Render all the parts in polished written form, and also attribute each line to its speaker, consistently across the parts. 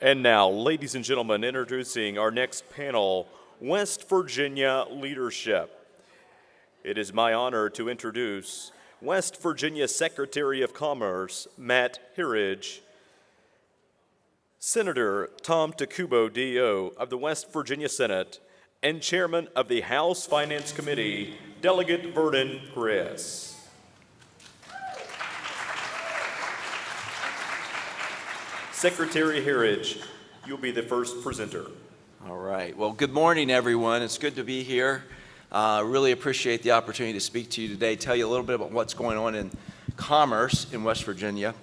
Speaker 1: And now, ladies and gentlemen, introducing our next panel, West Virginia Leadership. It is my honor to introduce West Virginia Secretary of Commerce, Matt Herridge, Senator Tom Takubo, DO of the West Virginia Senate, and Chairman of the House Finance Committee, Delegate Vernon Criss. Secretary Herridge, you'll be the first presenter.
Speaker 2: All right. Well, good morning, everyone. It's good to be here. Really appreciate the opportunity to speak to you today, tell you a little bit about what's going on in commerce in West Virginia.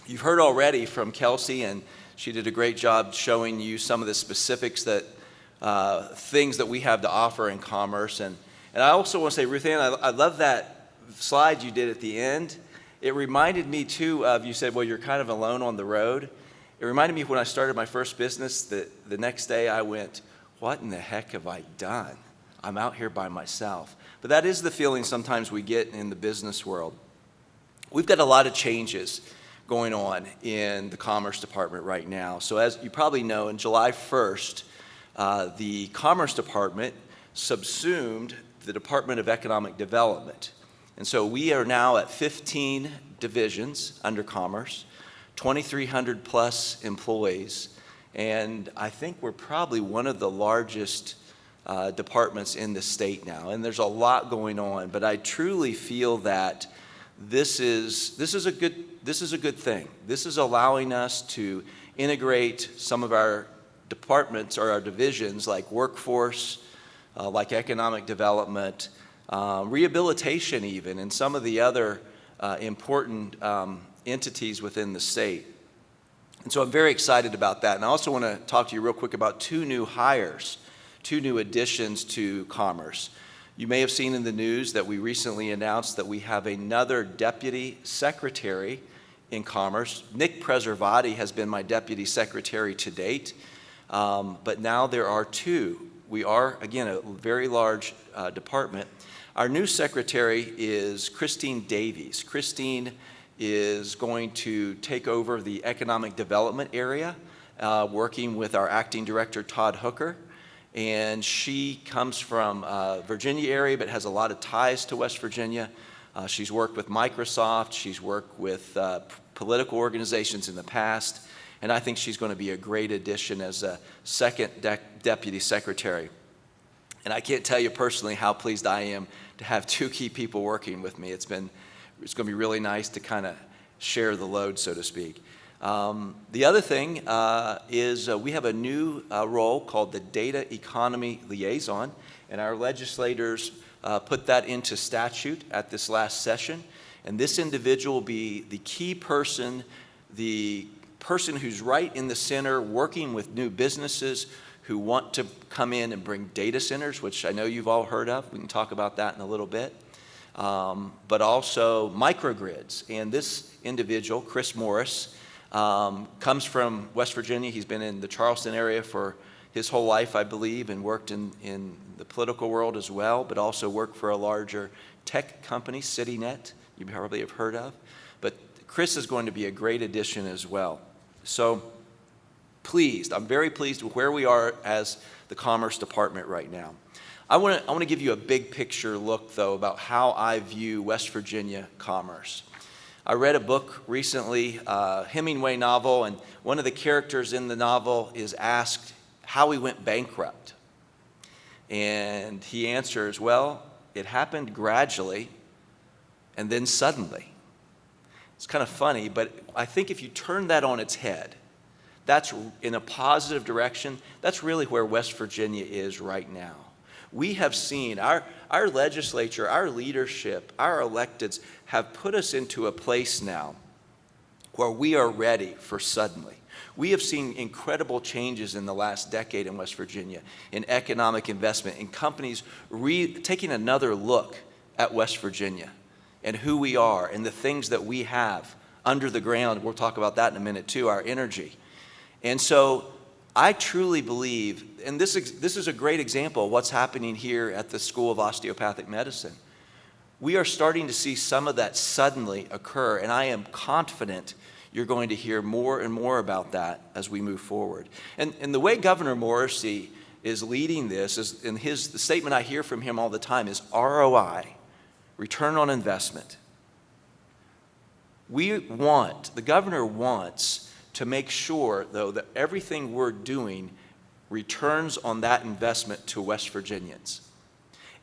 Speaker 2: You've heard already from Kelsey, and she did a great job showing you some of the specifics that things that we have to offer in commerce. And I also want to say, Ruth Ann, I love that slide you did at the end. It reminded me, too, of, you said, well, you're kind of alone on the road. It reminded me of when I started my first business, that the next day I went, what in the heck have I done? I'm out here by myself. But that is the feeling sometimes we get in the business world. We've got a lot of changes going on in the Commerce Department right now. So as you probably know, on July 1st, the Commerce Department subsumed the Department of Economic Development. And so we are now at 15 divisions under Commerce, 2,300 plus employees, and I think we're probably one of the largest departments in the state now. And there's a lot going on, but I truly feel that this is a good thing. This is allowing us to integrate some of our departments or our divisions like workforce, like economic development, rehabilitation even, and some of the other important entities within the state. And so I'm very excited about that. And I also want to talk to you real quick about two new hires, two new additions to Commerce. You may have seen in the news that we recently announced that we have another deputy secretary in Commerce. Nick Preservati has been my deputy secretary to date, but now there are two. We are, again, a very large department. Our new secretary is Christine Davies. Christine is going to take over the economic development area, working with our acting director, Todd Hooker. And she comes from Virginia area, but has a lot of ties to West Virginia. She's worked with Microsoft. She's worked with political organizations in the past. And I think she's going to be a great addition as a second deputy secretary. And I can't tell you personally how pleased I am to have two key people working with me. It's going to be really nice to kind of share the load, so to speak. The other thing is we have a new role called the Data Economy Liaison, and our legislators put that into statute at this last session. And this individual will be the key person, the person who's right in the center working with new businesses who want to come in and bring data centers, which I know you've all heard of. We can talk about that in a little bit. But also microgrids. And this individual, Chris Morris, comes from West Virginia. He's been in the Charleston area for his whole life, I believe, and worked in the political world as well, but also worked for a larger tech company, CityNet, you probably have heard of. But Chris is going to be a great addition as well. So I'm very pleased with where we are as the Commerce Department right now. I want to give you a big picture look, though, about how I view West Virginia commerce. I read a book recently, a Hemingway novel, and one of the characters in the novel is asked how he went bankrupt. And he answers, well, it happened gradually and then suddenly. It's kind of funny, but I think if you turn that on its head, that's in a positive direction. That's really where West Virginia is right now. We have seen our legislature, our leadership, our electeds have put us into a place now where we are ready for suddenly. We have seen incredible changes in the last decade in West Virginia in economic investment, in companies taking another look at West Virginia and who we are and the things that we have under the ground. We'll talk about that in a minute too, our energy. And so I truly believe, and this is a great example of what's happening here at the School of Osteopathic Medicine. We are starting to see some of that suddenly occur, and I am confident You're going to hear more and more about that as we move forward. And the way Governor Morrissey is leading this, the statement I hear from him all the time is ROI, return on investment. The governor wants to make sure, though, that everything we're doing returns on that investment to West Virginians.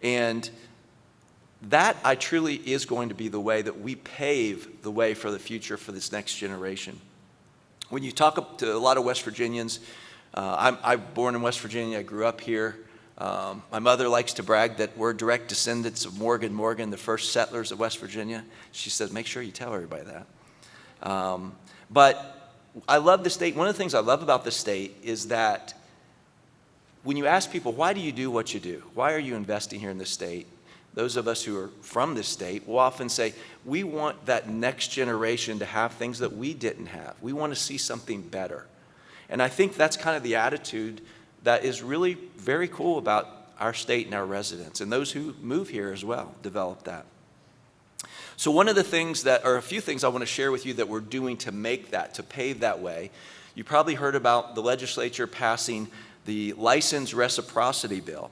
Speaker 2: And that, I truly, is going to be the way that we pave the way for the future for this next generation. When you talk to a lot of West Virginians, I'm born in West Virginia, I grew up here. My mother likes to brag that we're direct descendants of Morgan, the first settlers of West Virginia. She says, make sure you tell everybody that. But I love the state. One of the things I love about the state is that when you ask people, why do you do what you do? Why are you investing here in this state? Those of us who are from this state will often say, we want that next generation to have things that we didn't have. We want to see something better. And I think that's kind of the attitude that is really very cool about our state and our residents. And those who move here as well develop that. So one of the things a few things I want to share with you that we're doing to make that, to pave that way. You probably heard about the legislature passing the license reciprocity bill.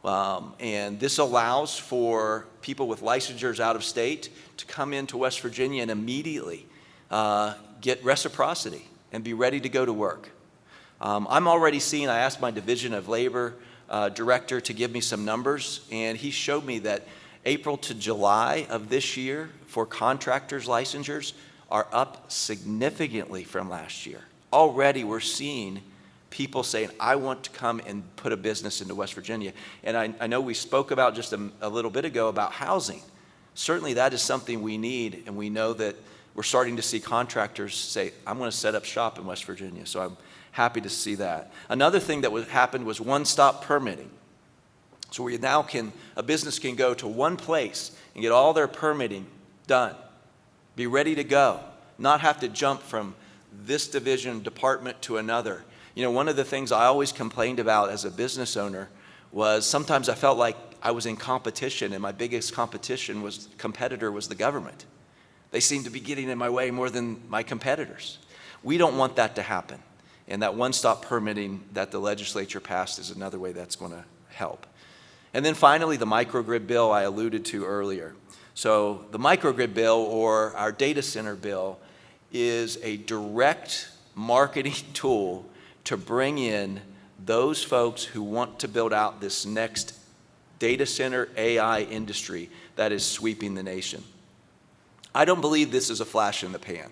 Speaker 2: And this allows for people with licensures out of state to come into West Virginia and immediately get reciprocity and be ready to go to work. I'm already seeing, I asked my Division of Labor director to give me some numbers, and he showed me that April to July of this year for contractors' licensures are up significantly from last year. Already we're seeing people saying, I want to come and put a business into West Virginia. And I know we spoke about just a little bit ago about housing. Certainly that is something we need, and we know that we're starting to see contractors say, I'm going to set up shop in West Virginia. So I'm happy to see that. Another thing that happened was one-stop permitting. So a business can go to one place and get all their permitting done, be ready to go, not have to jump from this department to another. You know, one of the things I always complained about as a business owner was sometimes I felt like I was in competition, and my biggest competitor was the government. They seemed to be getting in my way more than my competitors. We don't want that to happen. And that one-stop permitting that the legislature passed is another way that's going to help. And then finally, the microgrid bill I alluded to earlier. So the microgrid bill, or our data center bill, is a direct marketing tool to bring in those folks who want to build out this next data center AI industry that is sweeping the nation. I don't believe this is a flash in the pan.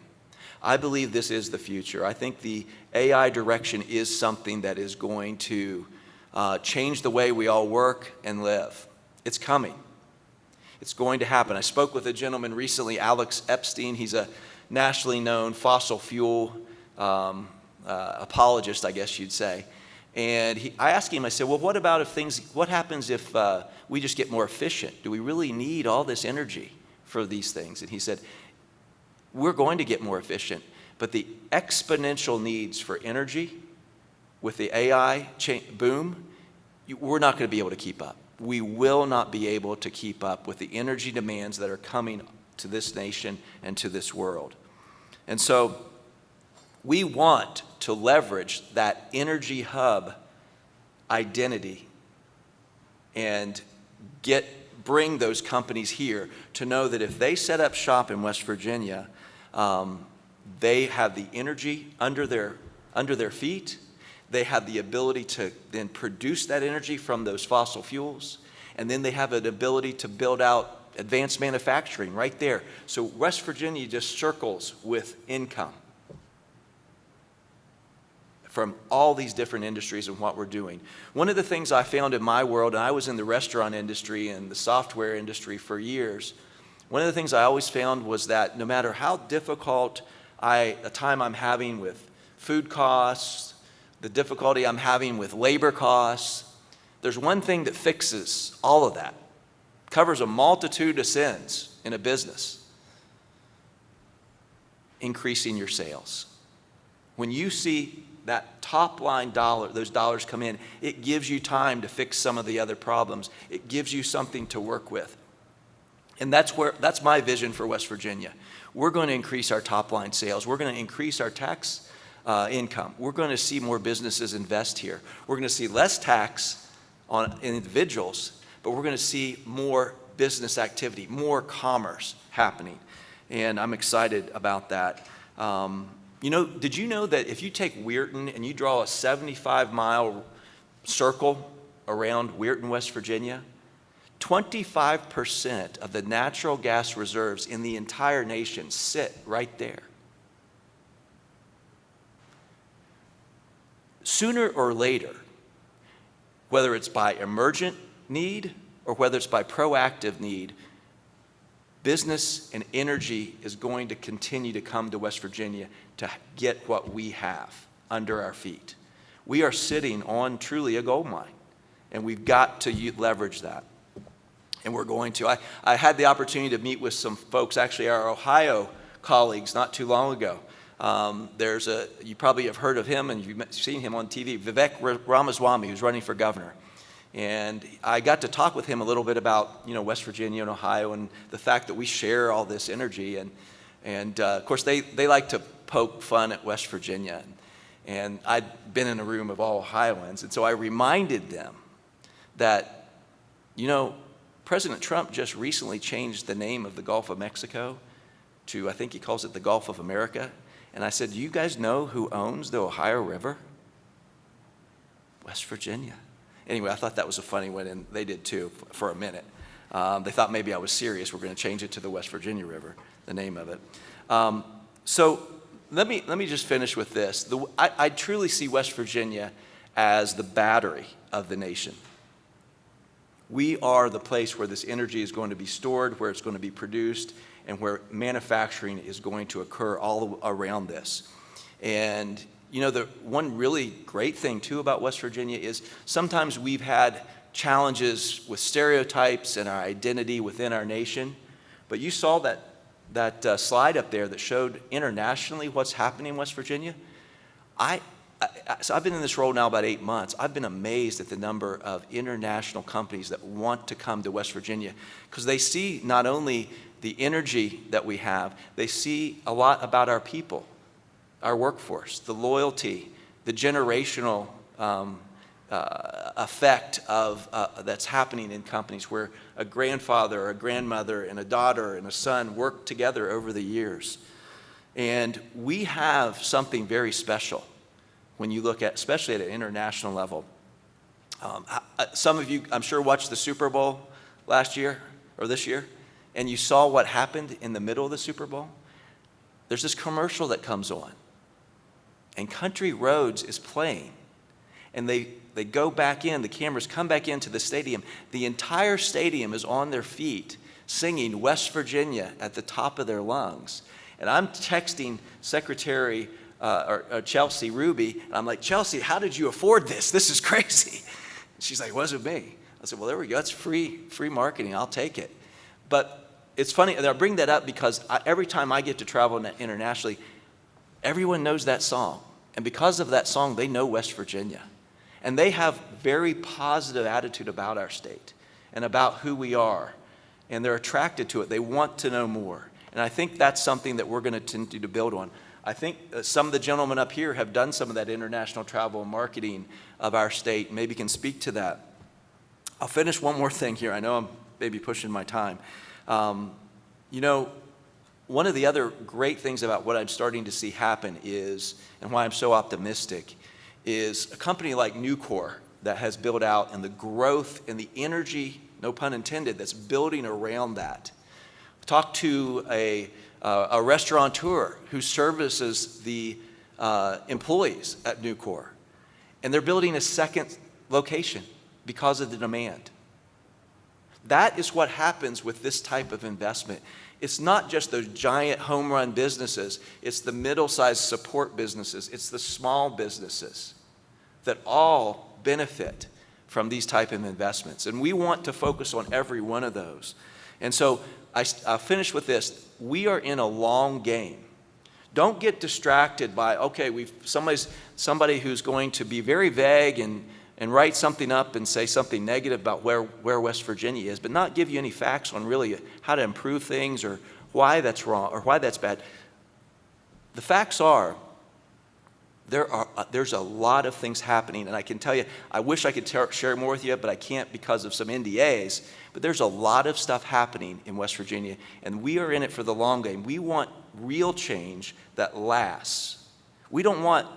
Speaker 2: I believe this is the future. I think the AI direction is something that is going to change the way we all work and live. It's coming. It's going to happen. I spoke with a gentleman recently, Alex Epstein. He's a nationally known fossil fuel apologist, I guess you'd say. And I asked him, I said, well, what happens if we just get more efficient? Do we really need all this energy for these things? And he said, we're going to get more efficient, but the exponential needs for energy with the AI boom, we're not going to be able to keep up. We will not be able to keep up with the energy demands that are coming to this nation and to this world. And so we want to leverage that energy hub identity and bring those companies here to know that if they set up shop in West Virginia, they have the energy under their feet. They have the ability to then produce that energy from those fossil fuels. And then they have an ability to build out advanced manufacturing right there. So West Virginia just circles with income from all these different industries and what we're doing. One of the things I found in my world, and I was in the restaurant industry and the software industry for years, one of the things I always found was that no matter how difficult a time I'm having with food costs, the difficulty I'm having with labor costs, there's one thing that fixes all of that, covers a multitude of sins in a business: increasing your sales. When you see that top line those dollars come in, it gives you time to fix some of the other problems. It gives you something to work with. And that's my vision for West Virginia. we're going to increase our top line sales. We're going to increase our tax income. We're going to see more businesses invest here. We're going to see less tax on individuals, but we're going to see more business activity, more commerce happening. And I'm excited about that. Did you know that if you take Weirton and you draw a 75-mile circle around Weirton, West Virginia, 25% of the natural gas reserves in the entire nation sit right there. Sooner or later, whether it's by emergent need or whether it's by proactive need, business and energy is going to continue to come to West Virginia to get what we have under our feet. We are sitting on truly a gold mine, and we've got to leverage that. And we're going to. I had the opportunity to meet with some folks, actually our Ohio colleagues, not too long ago. You probably have heard of him and you've seen him on TV, Vivek Ramaswamy, who's running for governor. And I got to talk with him a little bit about, West Virginia and Ohio and the fact that we share all this energy. And of course, they like to poke fun at West Virginia. And I'd been in a room of all Ohioans. And so I reminded them that, President Trump just recently changed the name of the Gulf of Mexico to, I think he calls it the Gulf of America. And I said, do you guys know who owns the Ohio River? West Virginia. Anyway, I thought that was a funny one, and they did too for a minute. They thought maybe I was serious. We're going to change it to the West Virginia River, the name of it. So let me just finish with this. I truly see West Virginia as the battery of the nation. We are the place where this energy is going to be stored, where it's going to be produced, and where manufacturing is going to occur all around this. And the one really great thing too about West Virginia is sometimes we've had challenges with stereotypes and our identity within our nation. But you saw that slide up there that showed internationally what's happening in West Virginia. So I've been in this role now about 8 months. I've been amazed at the number of international companies that want to come to West Virginia because they see not only the energy that we have, they see a lot about our people, our workforce, the loyalty, the generational effect of that's happening in companies where a grandfather or a grandmother and a daughter and a son work together over the years. And we have something very special when you look at, especially at an international level. Some of you, I'm sure, watched the Super Bowl last year or this year, and you saw what happened in the middle of the Super Bowl. There's this commercial that comes on, and Country Roads is playing, and they go back in, the cameras come back into the stadium. The entire stadium is on their feet singing West Virginia at the top of their lungs. And I'm texting Secretary or Chelsea Ruby, and I'm like, Chelsea, how did you afford this? This is crazy. And she's like, it wasn't me. I said, well, there we go. That's free marketing. I'll take it. But it's funny, and I bring that up because every time I get to travel internationally, everyone knows that song. And because of that song, they know West Virginia. And they have very positive attitude about our state and about who we are. And they're attracted to it. They want to know more. And I think that's something that we're going to continue to build on. I think some of the gentlemen up here have done some of that international travel and marketing of our state. Maybe can speak to that. I'll finish one more thing here. I know I'm maybe pushing my time. One of the other great things about what I'm starting to see happen is, and why I'm so optimistic, is a company like Nucor that has built out, and the growth and the energy, no pun intended, that's building around that. Talk to a restaurateur who services the employees at Nucor, and they're building a second location because of the demand. That is what happens with this type of investment. It's not just those giant home run businesses, it's the middle-sized support businesses, it's the small businesses that all benefit from these type of investments. And we want to focus on every one of those. And so I'll finish with this. We are in a long game. Don't get distracted by, okay, somebody who's going to be very vague and write something up and say something negative about where West Virginia is, but not give you any facts on really how to improve things or why that's wrong or why that's bad. The facts are, there's a lot of things happening, and I can tell you, I wish I could share more with you, but I can't because of some NDAs, but there's a lot of stuff happening in West Virginia, and we are in it for the long game. We want real change that lasts. We don't want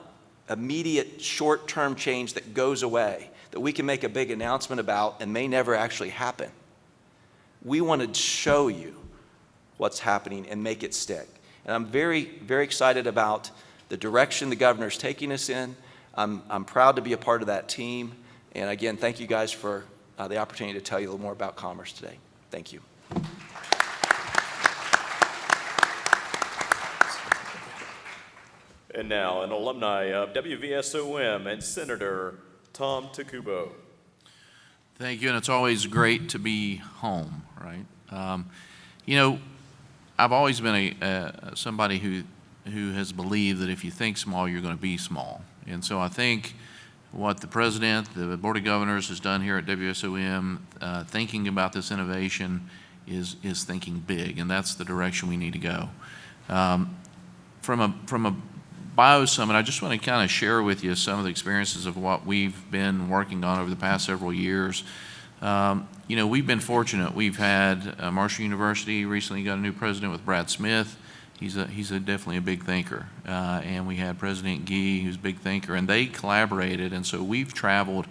Speaker 2: immediate short-term change that goes away, that we can make a big announcement about and may never actually happen. We want to show you what's happening and make it stick. And I'm very, very excited about the direction the governor's taking us in. I'm proud to be a part of that team. And again, thank you guys for the opportunity to tell you a little more about Commerce today. Thank you.
Speaker 1: And now, an alumni of WVSOM and Senator Tom Takubo.
Speaker 3: Thank you, and it's always great to be home, right? You know, I've always been somebody who has believed that if you think small, you're going to be small. And so I think what the President, the Board of Governors has done here at WVSOM, thinking about this innovation is thinking big, and that's the direction we need to go. From a Bio Summit, I just want to kind of share with you some of the experiences of what we've been working on over the past several years. You know, we've been fortunate. We've had Marshall University recently got a new president with Brad Smith. He's definitely a big thinker. And we had President Gee, who's a big thinker, and they collaborated, and so we've traveled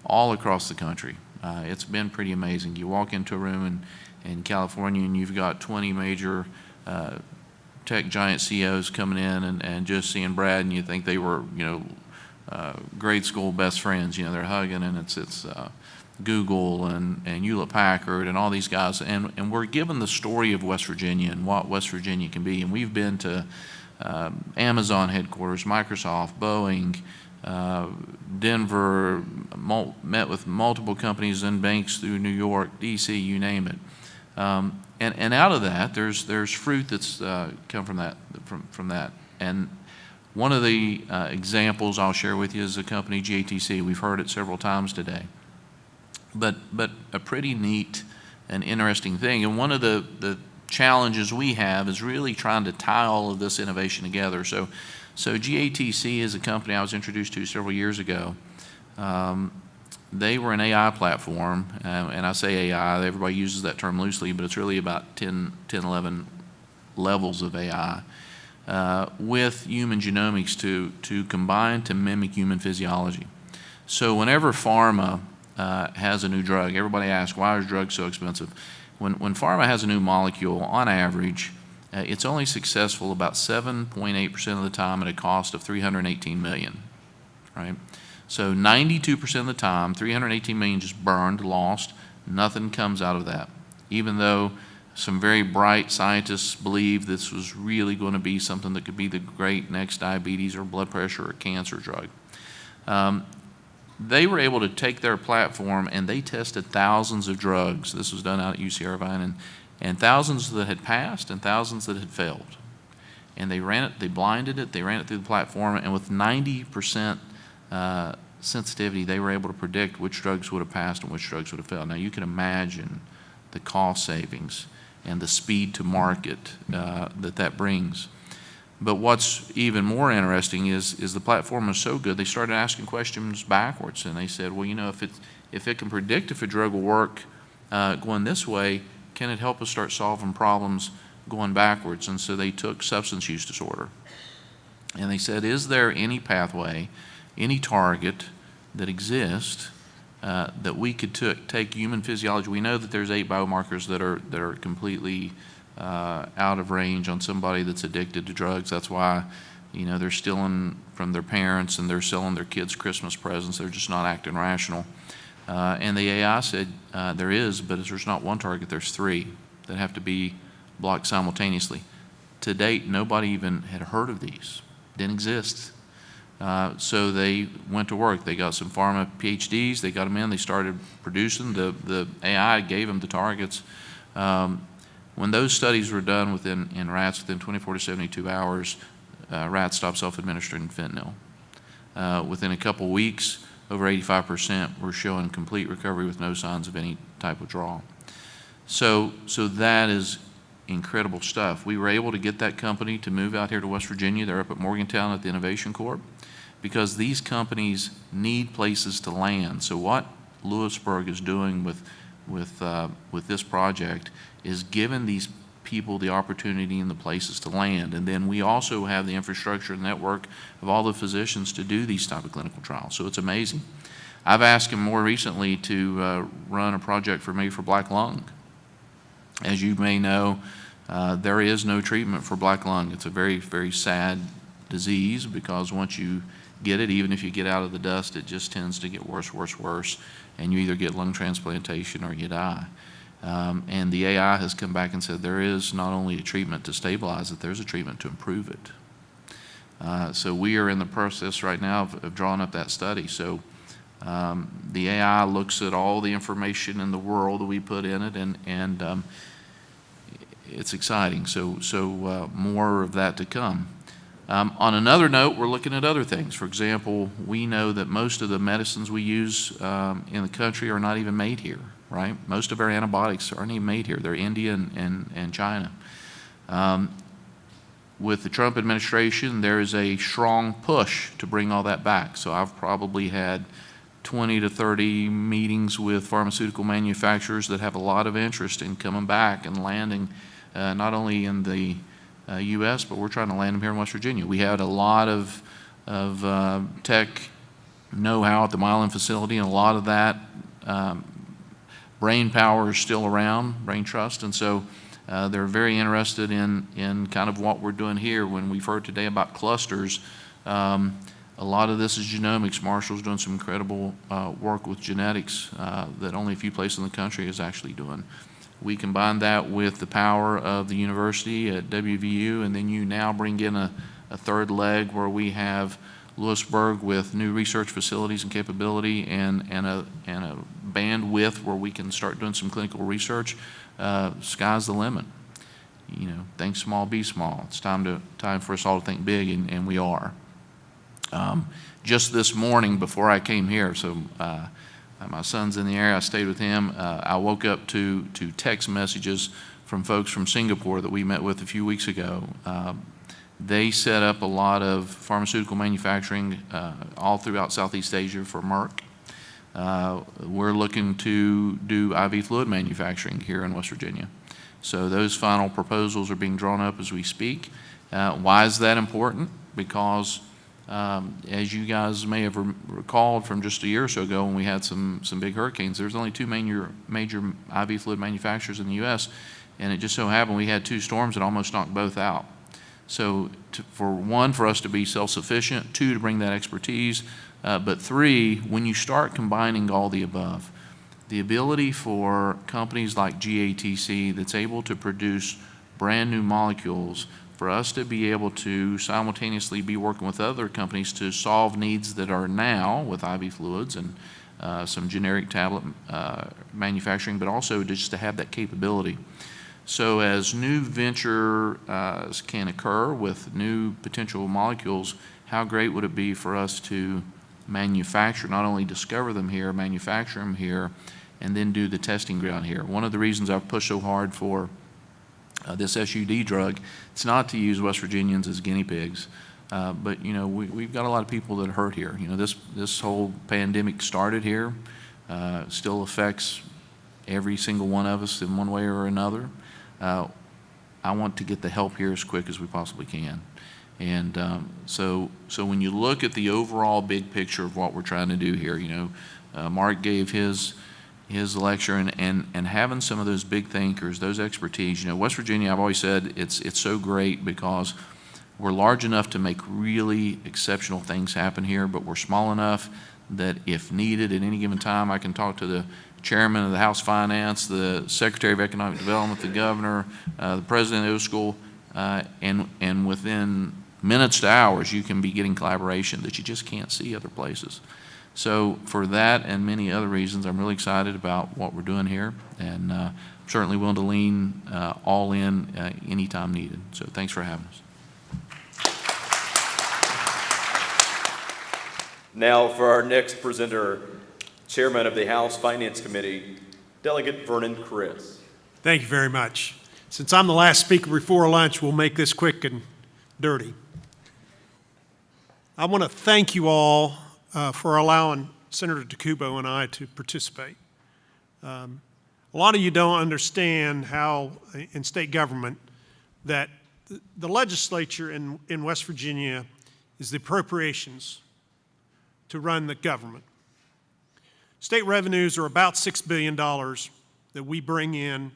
Speaker 3: all across the country. It's been pretty amazing. You walk into a room in California and you've got 20 major tech giant CEOs coming in and just seeing Brad, and you think they were, you know, grade school best friends. You know, they're hugging, and it's Google and Hewlett Packard and all these guys, and we're given the story of West Virginia and what West Virginia can be. And we've been to Amazon headquarters, Microsoft, Boeing, Denver, met with multiple companies and banks through New York, DC, you name it. And out of that, there's fruit that's come from that. And one of the examples I'll share with you is the company GATC. We've heard it several times today. But a pretty neat and interesting thing, and one of the challenges we have is really trying to tie all of this innovation together. So GATC is a company I was introduced to several years ago. They were an AI platform, and I say AI, everybody uses that term loosely, but it's really about 10, 11 levels of AI with human genomics to combine to mimic human physiology. So whenever pharma has a new drug, everybody asks, why is drugs so expensive? When pharma has a new molecule, on average, it's only successful about 7.8% of the time at a cost of $318 million, right? So 92% of the time, $318 million just burned, lost, nothing comes out of that. Even though some very bright scientists believe this was really going to be something that could be the great next diabetes or blood pressure or cancer drug. They were able to take their platform and they tested thousands of drugs. This was done out at UC Irvine, and thousands that had passed and thousands that had failed. And they ran it, they blinded it, they ran it through the platform, and with 90% sensitivity, they were able to predict which drugs would have passed and which drugs would have failed. Now you can imagine the cost savings and the speed to market that brings. But what's even more interesting is the platform is so good, they started asking questions backwards, and they said, well, you know, if it can predict if a drug will work going this way, can it help us start solving problems going backwards? And so they took substance use disorder, and they said, is there any pathway, any target that exists that we could take human physiology? We know that there's 8 biomarkers that are completely out of range on somebody that's addicted to drugs. That's why, you know, they're stealing from their parents and they're selling their kids Christmas presents. They're just not acting rational. And the AI said there is, but there's not one target, there's 3 that have to be blocked simultaneously. To date, nobody even had heard of these. Didn't exist. So they went to work. They got some pharma PhDs, they got them in, they started producing. The AI gave them the targets. When those studies were done in rats within 24 to 72 hours, rats stopped self-administering fentanyl. Within a couple weeks, over 85% were showing complete recovery with no signs of any type of withdrawal. So that is incredible stuff. We were able to get that company to move out here to West Virginia. They're up at Morgantown at the Innovation Corp, because these companies need places to land. So what Lewisburg is doing with this project is giving these people the opportunity and the places to land. And then we also have the infrastructure and network of all the physicians to do these type of clinical trials. So it's amazing. I've asked him more recently to run a project for me for black lung. As you may know, there is no treatment for black lung. It's a very, very sad disease, because once you get it, even if you get out of the dust, it just tends to get worse, worse, worse, and you either get lung transplantation or you die. And the AI has come back and said there is not only a treatment to stabilize it, there's a treatment to improve it. So we are in the process right now of drawing up that study. So the AI looks at all the information in the world that we put in it, and it's exciting. So more of that to come. On another note, we're looking at other things. For example, we know that most of the medicines we use in the country are not even made here, right? Most of our antibiotics aren't even made here. They're India and China. With the Trump administration, there is a strong push to bring all that back. So I've probably had 20 to 30 meetings with pharmaceutical manufacturers that have a lot of interest in coming back and landing not only in the U.S., but we're trying to land them here in West Virginia. We had a lot of tech know-how at the Milan facility, and a lot of that brain power is still around, brain trust, and so they're very interested in kind of what we're doing here. When we've heard today about clusters, a lot of this is genomics. Marshall's doing some incredible work with genetics that only a few places in the country is actually doing. We combine that with the power of the university at WVU, and then you now bring in a third leg where we have Lewisburg with new research facilities and capability, and a bandwidth where we can start doing some clinical research. Sky's the limit. You know, think small, be small. It's time for us all to think big, and we are. Just this morning before I came here, so my son's in the area, I stayed with him. I woke up to text messages from folks from Singapore that we met with a few weeks ago. They set up a lot of pharmaceutical manufacturing all throughout Southeast Asia for Merck. We're looking to do IV fluid manufacturing here in West Virginia. So those final proposals are being drawn up as we speak. Why is that important? Because as you guys may have recalled from just a year or so ago when we had some big hurricanes, there's only two major IV fluid manufacturers in the U.S., and it just so happened we had two storms that almost knocked both out. So for us to be self-sufficient, two, to bring that expertise, but three, when you start combining all the above, the ability for companies like GATC that's able to produce brand new molecules, for us to be able to simultaneously be working with other companies to solve needs that are now with IV fluids and some generic tablet manufacturing, but also just to have that capability. So as new venture can occur with new potential molecules, how great would it be for us to manufacture, not only discover them here, manufacture them here, and then do the testing ground here. One of the reasons I've pushed so hard for this SUD drug, it's not to use West Virginians as guinea pigs, but you know, we've got a lot of people that are hurt here. You know, this whole pandemic started here, still affects every single one of us in one way or another. I want to get the help here as quick as we possibly can. And so when you look at the overall big picture of what we're trying to do here, you know, Mark gave his lecture, and having some of those big thinkers, those expertise. You know, West Virginia, I've always said it's so great because we're large enough to make really exceptional things happen here, but we're small enough that if needed at any given time, I can talk to the chairman of the House Finance, the Secretary of Economic Development, the governor, the president of the school, and within minutes to hours, you can be getting collaboration that you just can't see other places. So for that and many other reasons, I'm really excited about what we're doing here, and certainly willing to lean all in anytime needed. So thanks for having us.
Speaker 1: Now for our next presenter, Chairman of the House Finance Committee, Delegate Vernon Criss.
Speaker 4: Thank you very much. Since I'm the last speaker before lunch, we'll make this quick and dirty. I want to thank you all for allowing Senator Takubo and I to participate. A lot of you don't understand how in state government that the legislature in West Virginia is the appropriations to run the government. State revenues are about $6 billion that we bring in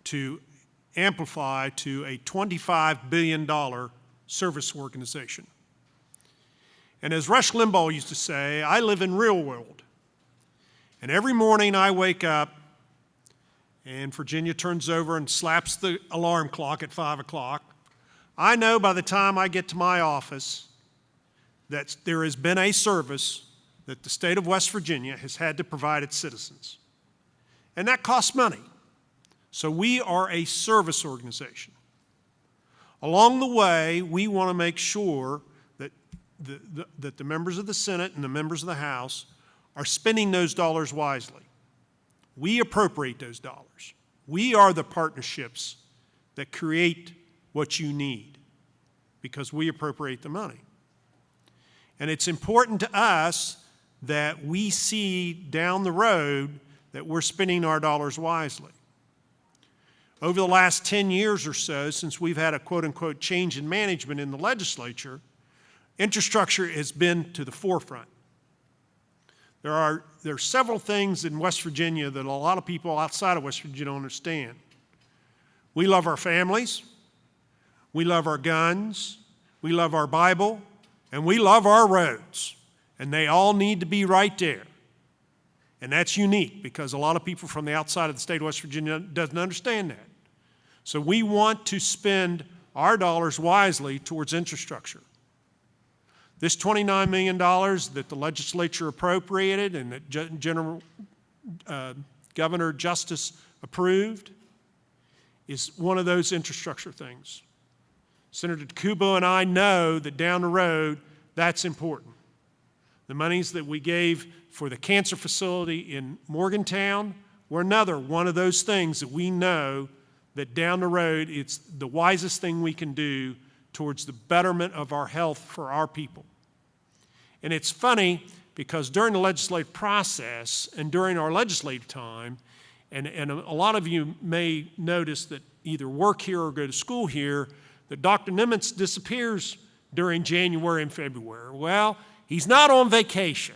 Speaker 4: to amplify to a $25 billion service organization. And as Rush Limbaugh used to say, I live in real world. And every morning I wake up and Virginia turns over and slaps the alarm clock at 5 o'clock. I know by the time I get to my office that there has been a service that the state of West Virginia has had to provide its citizens. And that costs money. So we are a service organization. Along the way, we want to make sure that the members of the Senate and the members of the House are spending those dollars wisely. We appropriate those dollars. We are the partnerships that create what you need because we appropriate the money. And it's important to us that we see down the road that we're spending our dollars wisely. Over the last 10 years or so, since we've had a quote-unquote change in management in the legislature, infrastructure has been to the forefront. There are several things in West Virginia that a lot of people outside of West Virginia don't understand. We love our families, we love our guns, we love our Bible, and we love our roads. And they all need to be right there. And that's unique because a lot of people from the outside of the state of West Virginia doesn't understand that. So we want to spend our dollars wisely towards infrastructure. This $29 million that the legislature appropriated and that Governor Justice approved is one of those infrastructure things. Senator Takubo and I know that down the road, that's important. The monies that we gave for the cancer facility in Morgantown were another one of those things that we know that down the road it's the wisest thing we can do towards the betterment of our health for our people. And it's funny because during the legislative process and during our legislative time, and a lot of you may notice that either work here or go to school here, that Dr. Nimitz disappears during January and February. Well, he's not on vacation.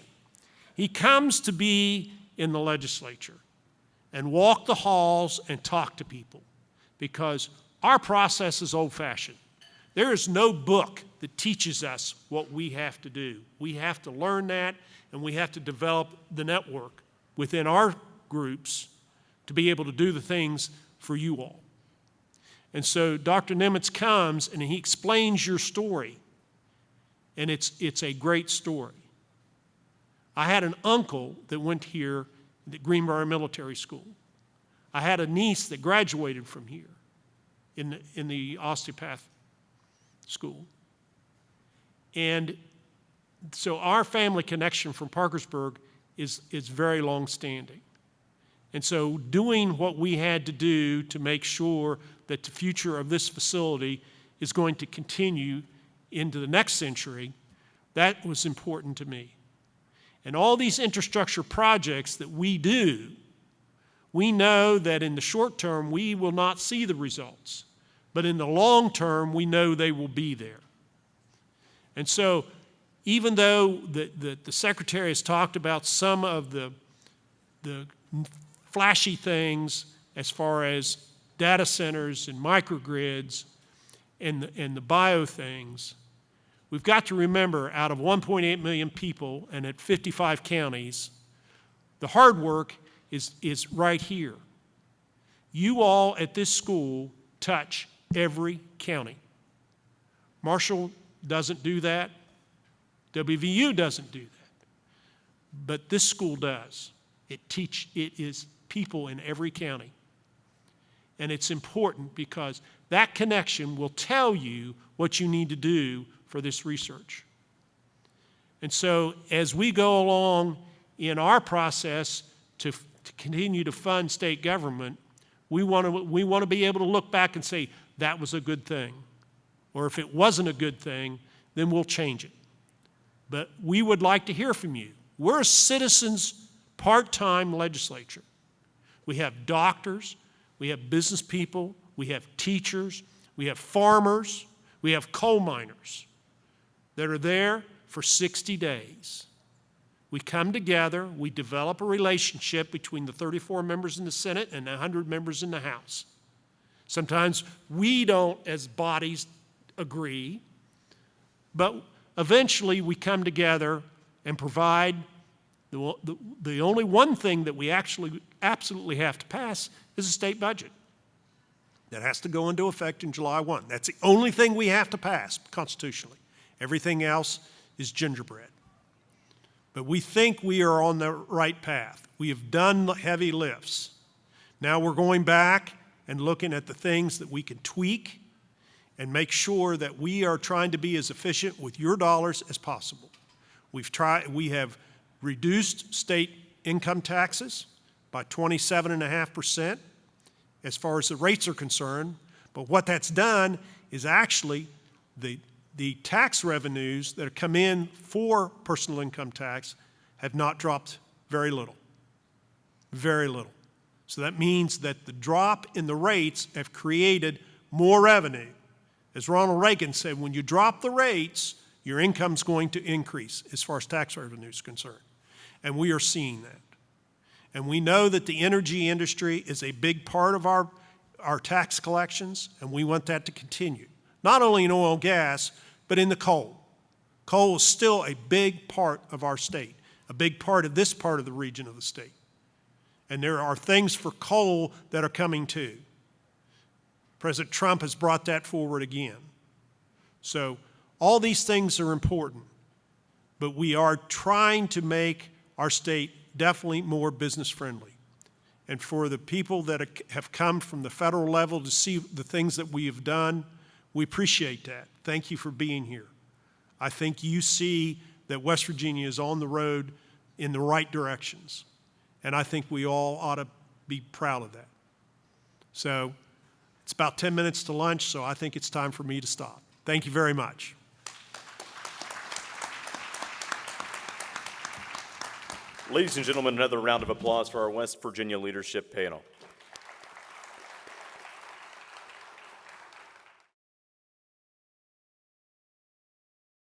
Speaker 4: He comes to be in the legislature and walk the halls and talk to people because our process is old-fashioned. There is no book that teaches us what we have to do. We have to learn that, and we have to develop the network within our groups to be able to do the things for you all. And so Dr. Nimitz comes and he explains your story. And it's a great story. I had an uncle that went here at Greenbrier Military School. I had a niece that graduated from here in the Osteopathic school. And so our family connection from Parkersburg is very long-standing. And so doing what we had to do to make sure that the future of this facility is going to continue into the next century, that was important to me. And all these infrastructure projects that we do, we know that in the short term we will not see the results, but in the long term we know they will be there. And so even though the Secretary has talked about some of the flashy things as far as data centers and microgrids and the bio things, we've got to remember out of 1.8 million people and at 55 counties, the hard work is right here. You all at this school touch every county. Marshall doesn't do that. WVU doesn't do that. But this school does. It is people in every county. And it's important because that connection will tell you what you need to do for this research. And so as we go along in our process to continue to fund state government, We want to be able to look back and say, that was a good thing. Or if it wasn't a good thing, then we'll change it. But we would like to hear from you. We're a citizens part-time legislature. We have doctors, we have business people, we have teachers, we have farmers, we have coal miners that are there for 60 days. We come together, we develop a relationship between the 34 members in the Senate and the 100 members in the House. Sometimes we don't, as bodies, agree, but eventually we come together and provide the only one thing that we actually absolutely have to pass is a state budget. That has to go into effect in July 1. That's the only thing we have to pass constitutionally. Everything else is gingerbread. But we think we are on the right path. We have done heavy lifts. Now we're going back and looking at the things that we can tweak and make sure that we are trying to be as efficient with your dollars as possible. We have reduced state income taxes by 27.5% as far as the rates are concerned. But what that's done is actually the tax revenues that have come in for personal income tax have not dropped very little. Very little. So that means that the drop in the rates have created more revenue. As Ronald Reagan said, when you drop the rates, your income's going to increase as far as tax revenue is concerned. And we are seeing that. And we know that the energy industry is a big part of our tax collections, and we want that to continue. Not only in oil and gas, but in the coal. Coal is still a big part of our state, a big part of this part of the region of the state. And there are things for coal that are coming too. President Trump has brought that forward again. So all these things are important, but we are trying to make our state definitely more business friendly. And for the people that have come from the federal level to see the things that we have done, we appreciate that. Thank you for being here. I think you see that West Virginia is on the road in the right directions. And I think we all ought to be proud of that. So it's about 10 minutes to lunch, so I think it's time for me to stop. Thank you very much.
Speaker 1: Ladies and gentlemen, another round of applause for our West Virginia leadership panel.